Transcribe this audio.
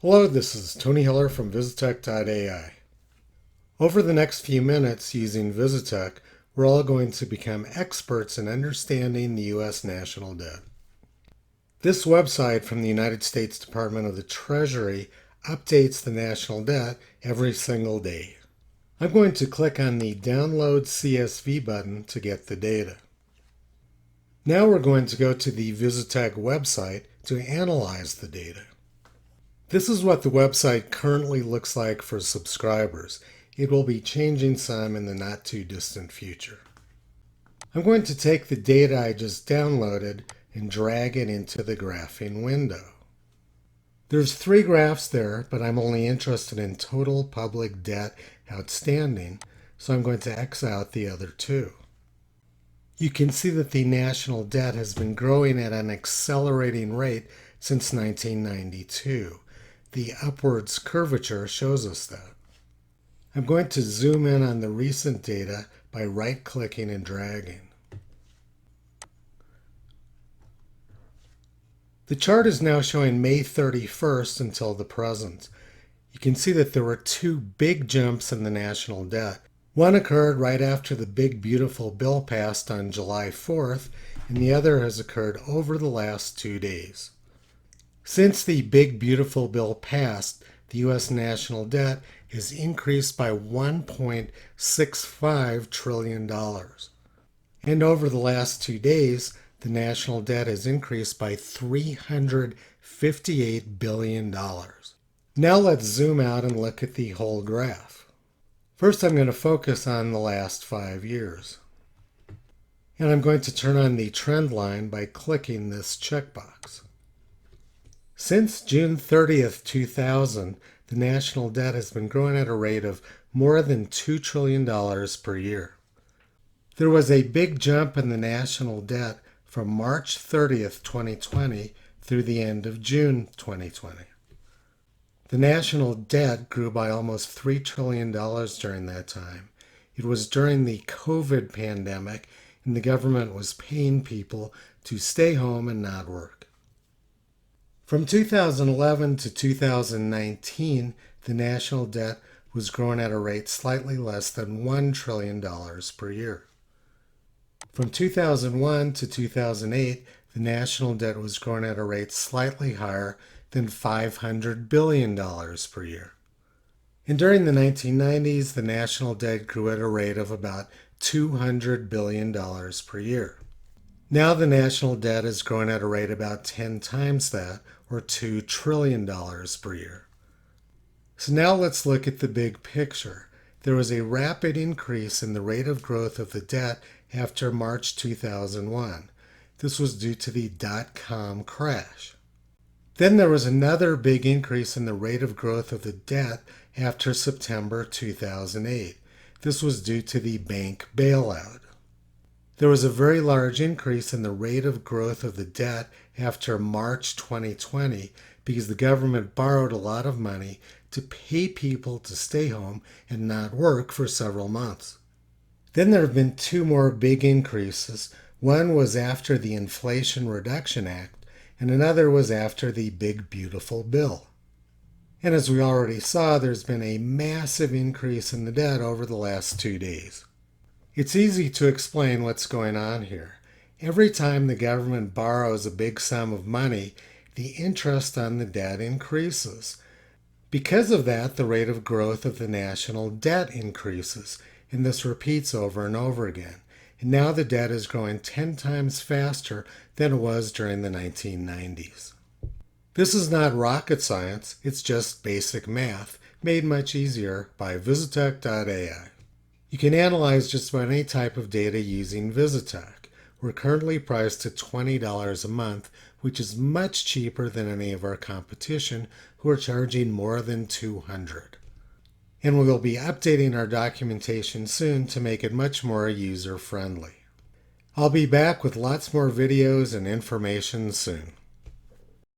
Hello, this is Tony Hiller from visitech.ai. Over the next few minutes using Visitech, we're all going to become experts in understanding the U.S. national debt. This website from the United States Department of the Treasury updates the national debt every single day. I'm going to click on the Download CSV button to get the data. Now we're going to go to the Visitech website to analyze the data. This is what the website currently looks like for subscribers. It will be changing some in the not too distant future. I'm going to take the data I just downloaded and drag it into the graphing window. There's 3 graphs there, but I'm only interested in total public debt outstanding, so I'm going to X out the other 2. You can see that the national debt has been growing at an accelerating rate since 1992. The upwards curvature shows us that. I'm going to zoom in on the recent data by right-clicking and dragging. The chart is now showing May 31st until the present. You can see that there were 2 big jumps in the national debt. One occurred right after the Big Beautiful Bill passed on July 4th, and the other has occurred over the last 2 days. Since the Big Beautiful Bill passed, the U.S. national debt has increased by $1.65 trillion. And over the last 2 days, the national debt has increased by $358 billion. Now let's zoom out and look at the whole graph. First, I'm going to focus on the last 5 years. And I'm going to turn on the trend line by clicking this checkbox. Since June 30th, 2000, the national debt has been growing at a rate of more than $2 trillion per year. There was a big jump in the national debt from March 30th, 2020 through the end of June 2020. The national debt grew by almost $3 trillion during that time. It was during the COVID pandemic, and the government was paying people to stay home and not work. From 2011 to 2019, the national debt was growing at a rate slightly less than $1 trillion per year. From 2001 to 2008, the national debt was growing at a rate slightly higher than $500 billion per year. And during the 1990s, the national debt grew at a rate of about $200 billion per year. Now the national debt is growing at a rate about 10 times that, or $2 trillion per year. So now let's look at the big picture. There was a rapid increase in the rate of growth of the debt after March 2001. This was due to the dot-com crash. Then there was another big increase in the rate of growth of the debt after September 2008. This was due to the bank bailout. There was a very large increase in the rate of growth of the debt after March 2020 because the government borrowed a lot of money to pay people to stay home and not work for several months. Then there have been 2 more big increases. One was after the Inflation Reduction Act, and another was after the Big Beautiful Bill. And as we already saw, there's been a massive increase in the debt over the last 2 days. It's easy to explain what's going on here. Every time the government borrows a big sum of money, the interest on the debt increases. Because of that, the rate of growth of the national debt increases, and this repeats over and over again. And now the debt is growing 10 times faster than it was during the 1990s. This is not rocket science, it's just basic math, made much easier by visitech.ai. You can analyze just about any type of data using Visitech. We're currently priced at $20 a month, which is much cheaper than any of our competition who are charging more than $200. And we will be updating our documentation soon to make it much more user-friendly. I'll be back with lots more videos and information soon.